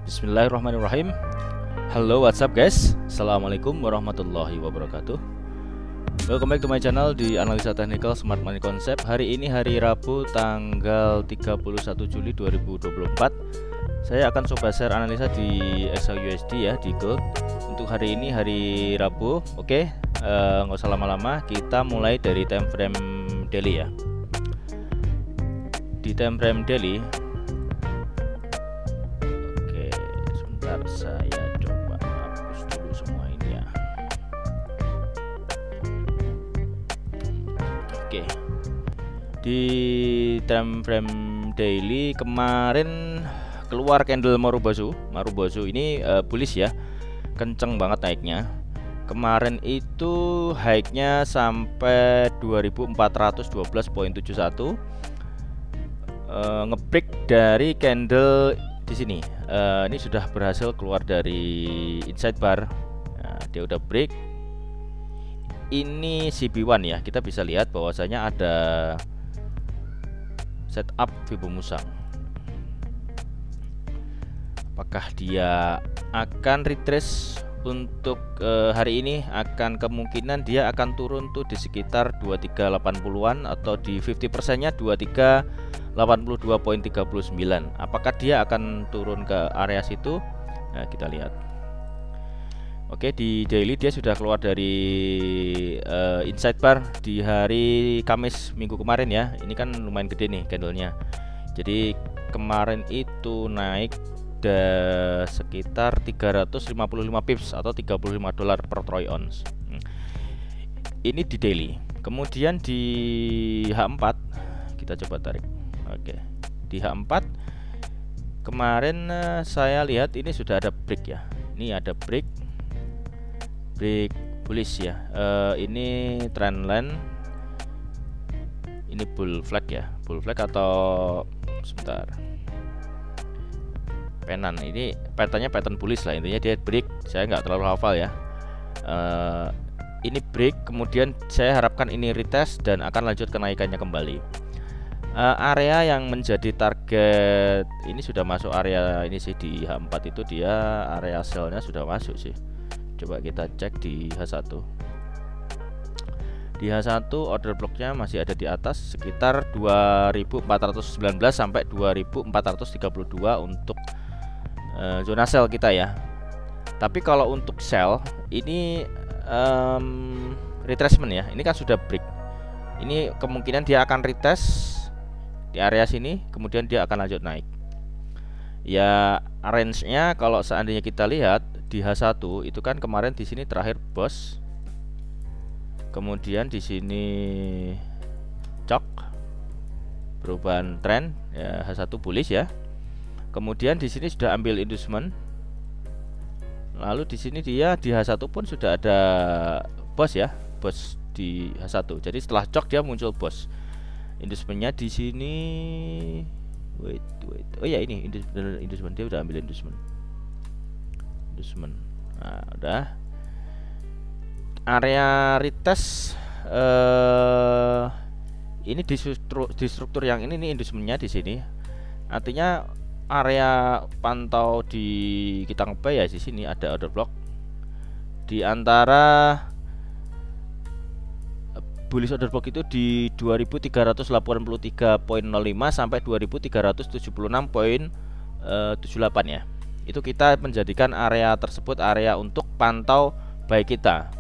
Bismillahirrahmanirrahim. Halo, what's up guys? Assalamualaikum warahmatullahi wabarakatuh. Welcome back to my channel di Analisa Teknikal Smart Money Concept. Hari ini hari Rabu tanggal 31 Juli 2024. Saya akan coba share analisa di XAUUSD ya, di gold. Untuk hari ini hari Rabu. Oke, nggak usah lama-lama, kita mulai dari time frame daily ya. Di time frame daily, saya coba hapus dulu semua ini ya. Oke, di time frame daily kemarin keluar candle Marubozu ini bullish ya, kenceng banget naiknya. Kemarin itu high-nya sampai 2412.71, ngebreak dari candle di sini. Ini sudah berhasil keluar dari inside bar. Nah, dia udah break. Ini CB1 ya, kita bisa lihat bahwasanya ada setup Fibo Musang. Apakah dia akan retrace untuk hari ini? Akan kemungkinan dia akan turun tuh di sekitar 2380-an atau di 50%-nya 2382.39. Apakah dia akan turun ke area situ? Nah, kita lihat. Oke, di daily dia sudah keluar dari inside bar di hari Kamis minggu kemarin ya. Ini kan lumayan gede nih candlenya. Jadi kemarin itu naik sekitar 355 pips atau $35 per troy ounce. Ini di daily. Kemudian di H4 kita coba tarik. Oke, di H4 kemarin saya lihat ini sudah ada break ya. Ini ada break bullish ya. Ini trendline, ini bull flag ya, bull flag atau sebentar, penan. Ini patternnya pattern bullish lah, intinya dia break. Saya nggak terlalu hafal ya. Ini break, kemudian saya harapkan ini retest dan akan lanjut kenaikannya kembali. Area yang menjadi target ini sudah masuk area ini sih, di H4 itu dia area sell-nya sudah masuk sih. Coba kita cek di H1. Di H1 order blocknya masih ada di atas sekitar 2419 sampai 2432 untuk zona sell kita ya. Tapi kalau untuk sell ini retracement ya. Ini kan sudah break. Ini kemungkinan dia akan retest di area sini, kemudian dia akan lanjut naik. Ya, range-nya kalau seandainya kita lihat di H1 itu kan kemarin di sini terakhir bos. Kemudian di sini cok perubahan tren ya, H1 bullish ya. Kemudian di sini sudah ambil inducement. Lalu di sini dia di H1 pun sudah ada bos ya, bos di H1. Jadi setelah cok dia muncul bos. Inducementnya di sini, wait, oh ya ini inducement, dia udah ambil inducement. Nah, udah. Area retest ini di struktur yang ini nih inducementnya di sini. Artinya area pantau di kita ngebuy ya, di sini ada order block di antara bullish order block itu di 2383.05 sampai 2376.78 ya. Itu kita menjadikan area tersebut area untuk pantau buy kita.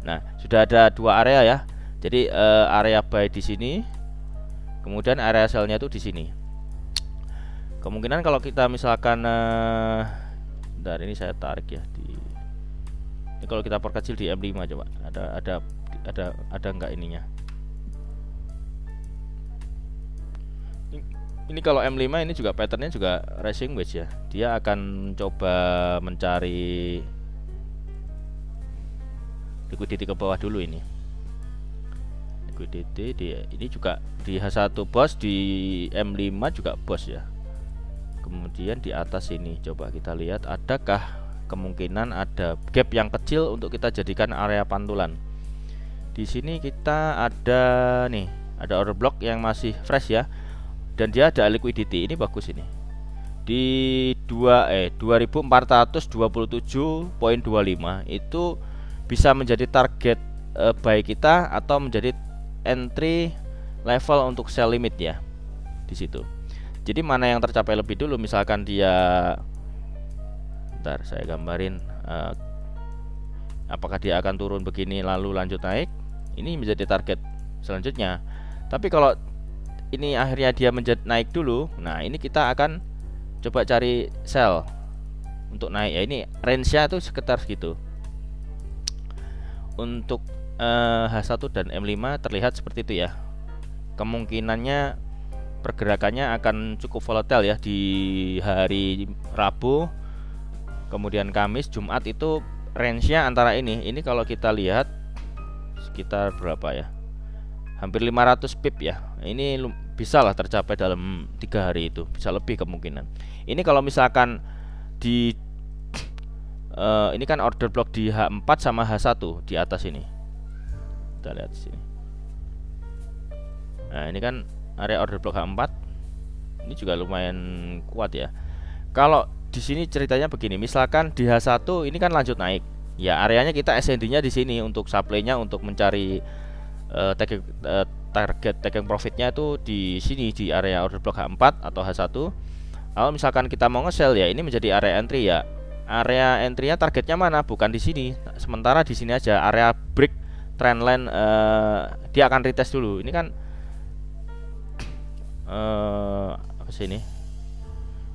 Nah, sudah ada dua area ya. Jadi area buy di sini, kemudian area sell-nya itu di sini. Kemungkinan kalau kita misalkan bentar, ini saya tarik ya di ini, kalau kita perkecil di M5 coba. Ada enggak ininya? Ini kalau M5 ini juga patternnya juga rising wedge ya. Dia akan coba mencari liquidity ke bawah dulu ini. Liquidity ini juga di H1 bos, di M5 juga bos ya. Kemudian di atas ini coba kita lihat adakah kemungkinan ada gap yang kecil untuk kita jadikan area pantulan. Di sini kita ada nih, ada order block yang masih fresh ya, dan dia ada liquidity. Ini bagus ini. di 2427.25 itu bisa menjadi target buy kita atau menjadi entry level untuk sell limit ya di situ. Jadi mana yang tercapai lebih dulu, misalkan dia, bentar saya gambarin apakah dia akan turun begini lalu lanjut naik, ini menjadi target selanjutnya. Tapi kalau ini akhirnya dia menjadi naik dulu, nah ini kita akan coba cari sell untuk naik ya. Ini range-nya tuh sekitar segitu. Untuk H1 dan M5 terlihat seperti itu ya. Kemungkinannya pergerakannya akan cukup volatile ya di hari Rabu, kemudian Kamis, Jumat itu range-nya antara ini. Ini kalau kita lihat sekitar berapa ya? Hampir 500 pip ya. Ini bisa lah tercapai dalam 3 hari itu, bisa lebih kemungkinan. Ini kalau misalkan di ini kan order block di H4 sama H1 di atas ini. Kita lihat sini. Nah, ini kan area order block H4. Ini juga lumayan kuat ya. Kalau di sini ceritanya begini, misalkan di H1 ini kan lanjut naik. Ya, areanya kita SND-nya di sini untuk supply-nya, untuk mencari target taking profitnya itu di sini di area order block H4 atau H1. Kalau misalkan kita mau nge-sell ya, ini menjadi area entry ya. Area entry-nya targetnya mana? Bukan di sini. Sementara di sini aja area break trendline, dia akan retest dulu. Ini kan apa sih ini?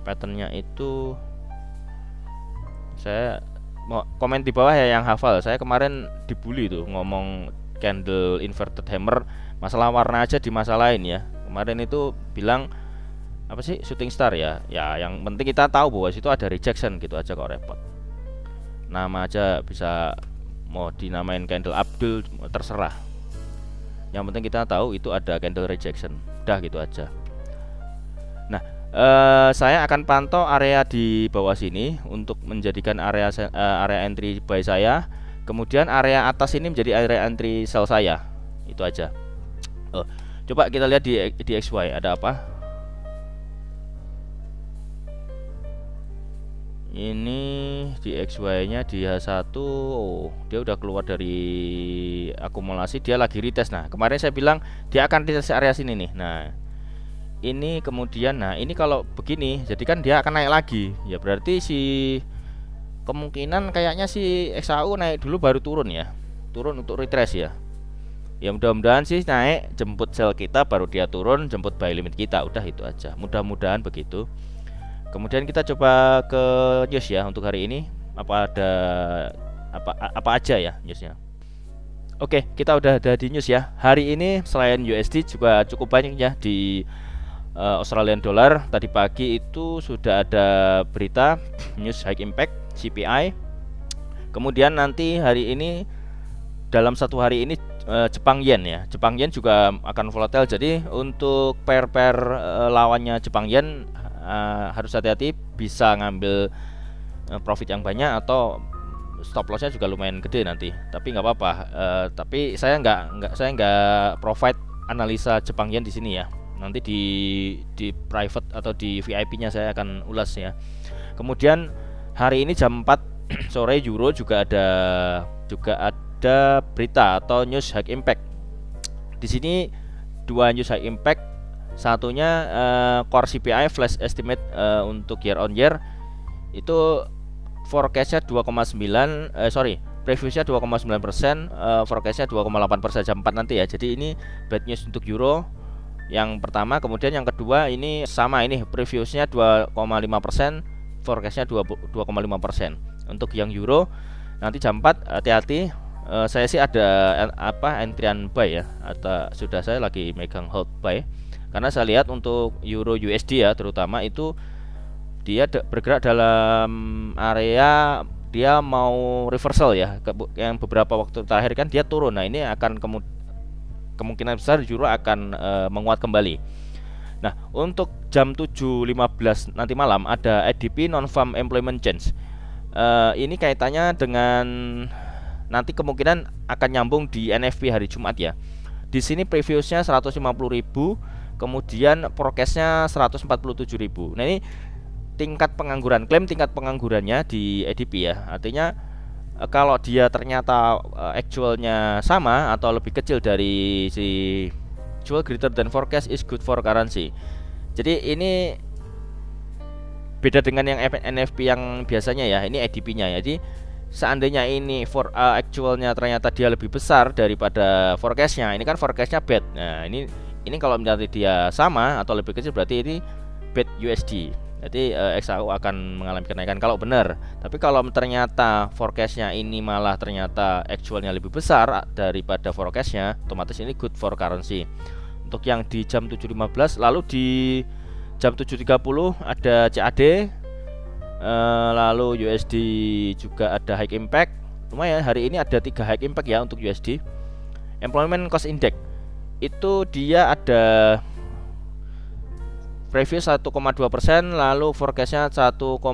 Patternnya itu saya mau komen di bawah ya yang hafal. Saya kemarin dibully tuh ngomong candle inverted hammer, masalah warna aja dimasalahin ya. Kemarin itu bilang apa sih shooting star ya. Ya yang penting kita tahu bahwa situ ada rejection gitu aja kok repot. Nama aja bisa mau dinamain candle Abdul terserah. Yang penting kita tahu itu ada candle rejection. Udah gitu aja. Nah, saya akan pantau area di bawah sini untuk menjadikan area entry buy saya. Kemudian area atas ini menjadi area entry sell saya. Itu aja. Coba kita lihat di XY ada apa. Ini di XY nya di H1. Dia udah keluar dari akumulasi, dia lagi retest. Nah, kemarin saya bilang dia akan retest area sini nih. Nah, ini kemudian, nah ini kalau begini, jadi kan dia akan naik lagi. Ya berarti si kemungkinan kayaknya si XAU naik dulu baru turun ya. Turun untuk retrace ya. Ya mudah-mudahan sih naik, jemput sell kita, baru dia turun, jemput buy limit kita. Udah itu aja. Mudah-mudahan begitu. Kemudian kita coba ke news ya untuk hari ini. Apa ada apa aja ya newsnya? Oke, kita udah ada di news ya. Hari ini selain USD juga cukup banyak ya di Australian dollar. Tadi pagi itu sudah ada berita news high impact CPI. Kemudian nanti hari ini dalam satu hari ini Jepang yen ya. Jepang yen juga akan volatile. Jadi untuk pair lawannya Jepang yen harus hati-hati, bisa ngambil profit yang banyak atau stop lossnya juga lumayan gede nanti. Tapi nggak apa-apa. Tapi saya nggak provide analisa Jepang yen di sini ya. Nanti di private atau di VIP-nya saya akan ulas ya. Kemudian hari ini jam 4 sore Euro juga ada berita atau news high impact. Di sini dua news high impact. Satunya core CPI flash estimate untuk year on year itu forecastnya 2,9 previewnya 2,9%, forecastnya 2,8% jam 4 nanti ya. Jadi ini bad news untuk Euro yang pertama. Kemudian yang kedua ini sama, ini previewnya 2,5%, forecastnya 2,5%. Untuk yang Euro nanti jam 4 hati-hati. Saya sih ada entryan buy ya, atau sudah saya lagi megang hold buy, karena saya lihat untuk Euro USD ya terutama itu dia bergerak dalam area dia mau reversal ya. Yang beberapa waktu terakhir kan dia turun. Nah ini akan kemungkinan besar Euro akan menguat kembali. Nah untuk jam 7.15 nanti malam ada ADP non-farm employment change. Ini kaitannya dengan nanti kemungkinan akan nyambung di NFP hari Jumat ya. Di sini previewsnya 150.000, kemudian forecastnya 147.000. Nah ini tingkat pengangguran, klaim tingkat penganggurannya di ADP ya. Artinya kalau dia ternyata actualnya sama atau lebih kecil dari si actual greater than forecast is good for currency. Jadi ini beda dengan yang NFP yang biasanya ya. Ini ADP-nya ya. Jadi seandainya ini actualnya ternyata dia lebih besar daripada forecastnya, ini kan forecastnya bad. Nah ini kalau nanti dia sama atau lebih kecil berarti ini bad USD. Jadi XAU akan mengalami kenaikan kalau benar. Tapi kalau ternyata forecastnya ini malah ternyata actualnya lebih besar daripada forecastnya, otomatis ini good for currency. Untuk yang di jam 7.15, lalu di jam 7.30 ada CAD, lalu USD juga ada high impact. Lumayan hari ini ada 3 high impact ya untuk USD. Employment Cost Index itu dia ada previous 1,2%, lalu forecastnya 1,0%.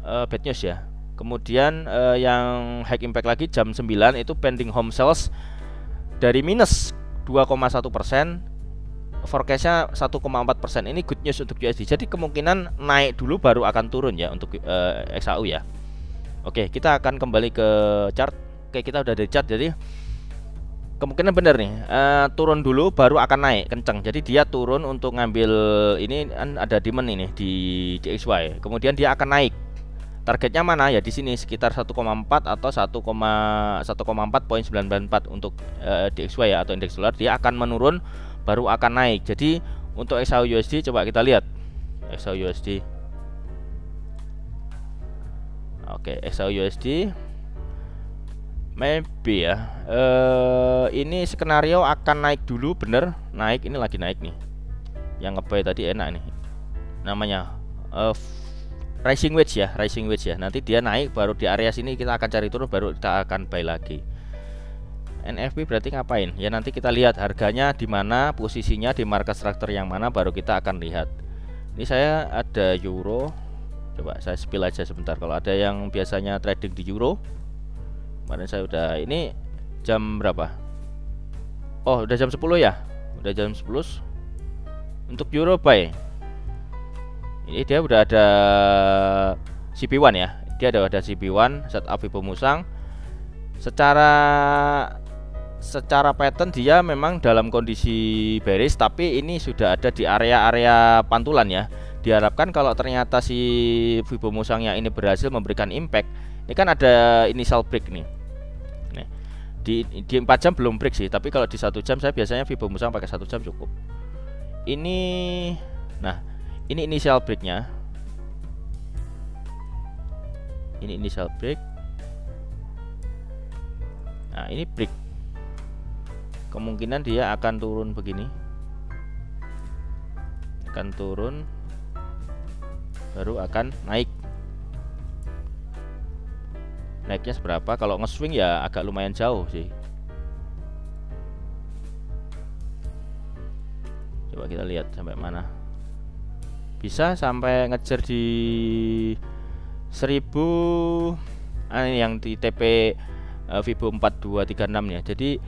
Bad news ya. Kemudian yang high impact lagi jam 9 itu pending home sales dari minus 2,1%, forecastnya 1,4%. Ini good news untuk USD. Jadi kemungkinan naik dulu baru akan turun ya untuk XAU ya. Oke, kita akan kembali ke chart. Oke, kita udah ada chart. Jadi kemungkinan benar nih, turun dulu baru akan naik kencang. Jadi dia turun untuk ngambil ini kan ada demand ini di DXY. Kemudian dia akan naik. Targetnya mana ya, di sini sekitar 1,4 atau 1,4.994 untuk DXY ya, atau indeks dolar. Dia akan menurun baru akan naik. Jadi untuk XAU USD coba kita lihat XAU USD. Oke, XAU USD maybe ya, ini skenario akan naik dulu, bener naik, ini lagi naik nih. Yang ngebuy tadi enak nih, namanya rising wedge ya, rising wedge ya. Nanti dia naik baru di area sini kita akan cari turun, baru kita akan buy lagi. NFP berarti ngapain? Ya nanti kita lihat harganya di mana, posisinya di market structure yang mana, baru kita akan lihat. Ini saya ada euro, coba saya spill aja sebentar. Kalau ada yang biasanya trading di euro, kemarin saya udah, ini jam berapa? Oh udah jam 10 ya, udah jam 10. Untuk euro buy, ini dia udah ada CP1 ya, dia ada CP1 setup Fibo Musang. Secara pattern dia memang dalam kondisi bearish, tapi ini sudah ada di area-area pantulan ya. Diharapkan kalau ternyata si Fibo Musangnya ini berhasil memberikan impact, ini kan ada initial break nih. Di 4 jam belum break sih, tapi kalau di 1 jam saya biasanya Fibo Musang pakai 1 jam cukup. Ini, nah ini initial breaknya, ini initial break. Nah ini break, kemungkinan dia akan turun begini, akan turun baru akan naik. Naiknya seberapa? Kalau nge-swing ya agak lumayan jauh sih. Coba kita lihat sampai mana. Bisa sampai ngejar di 1000. Ini yang di TP Fibo 4236 ya. Jadi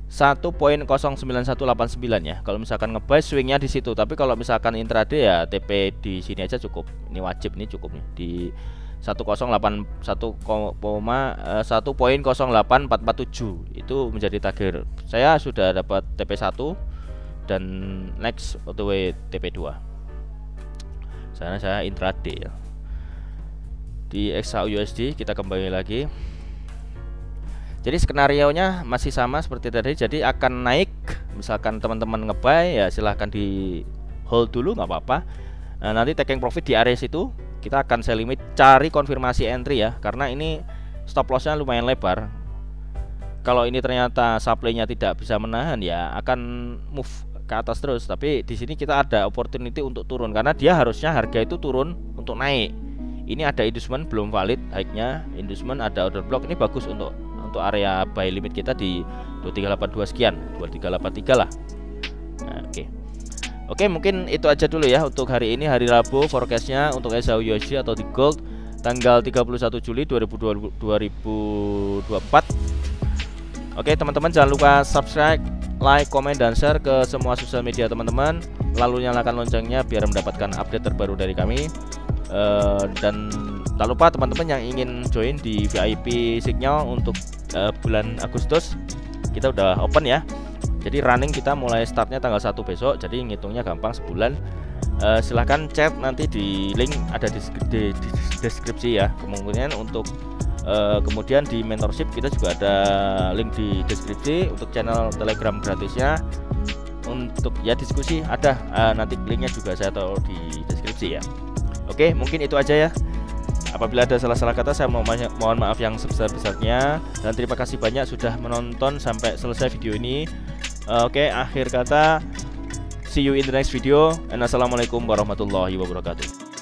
1.09189 ya. Kalau misalkan nge-buy swingnya di situ. Tapi kalau misalkan intraday ya TP di sini aja cukup. Ini wajib, ini cukup nih di 1.08447 itu menjadi target. Saya sudah dapat TP1 dan next OTW TP2. Sana saya intraday ya. Di XAU USD kita kembali lagi. Jadi skenarionya masih sama seperti tadi. Jadi akan naik. Misalkan teman-teman nge-buy ya silahkan di hold dulu, nggak apa-apa. Nah, nanti taking profit di area situ. Kita akan sell limit, cari konfirmasi entry ya, karena ini stop lossnya lumayan lebar. Kalau ini ternyata supply-nya tidak bisa menahan ya akan move ke atas terus. Tapi di sini kita ada opportunity untuk turun, karena dia harusnya harga itu turun untuk naik. Ini ada inducement belum valid high-nya, inducement ada order block, ini bagus untuk area buy limit kita di 2382 sekian, 2383 lah. Nah, Oke, mungkin itu aja dulu ya untuk hari ini, hari Rabu, forecastnya untuk XAU USD atau di gold tanggal 31 Juli 2024. Oke teman-teman, jangan lupa subscribe, like, komen, dan share ke semua sosial media teman-teman. lalu nyalakan loncengnya biar mendapatkan update terbaru dari kami. Dan tak lupa teman-teman yang ingin join di VIP Signal untuk bulan Agustus, kita udah open ya. Jadi running kita mulai startnya tanggal 1 besok, jadi ngitungnya gampang sebulan. Silahkan chat nanti di link ada di deskripsi ya. Kemungkinan untuk kemudian di mentorship kita juga ada link di deskripsi untuk channel Telegram gratisnya. Untuk ya diskusi ada nanti linknya juga saya taruh di deskripsi ya. Oke, mungkin itu aja ya. Apabila ada salah-salah kata saya mohon maaf yang sebesar-besarnya, dan terima kasih banyak sudah menonton sampai selesai video ini. Oke, akhir kata, see you in the next video, and assalamualaikum warahmatullahi wabarakatuh.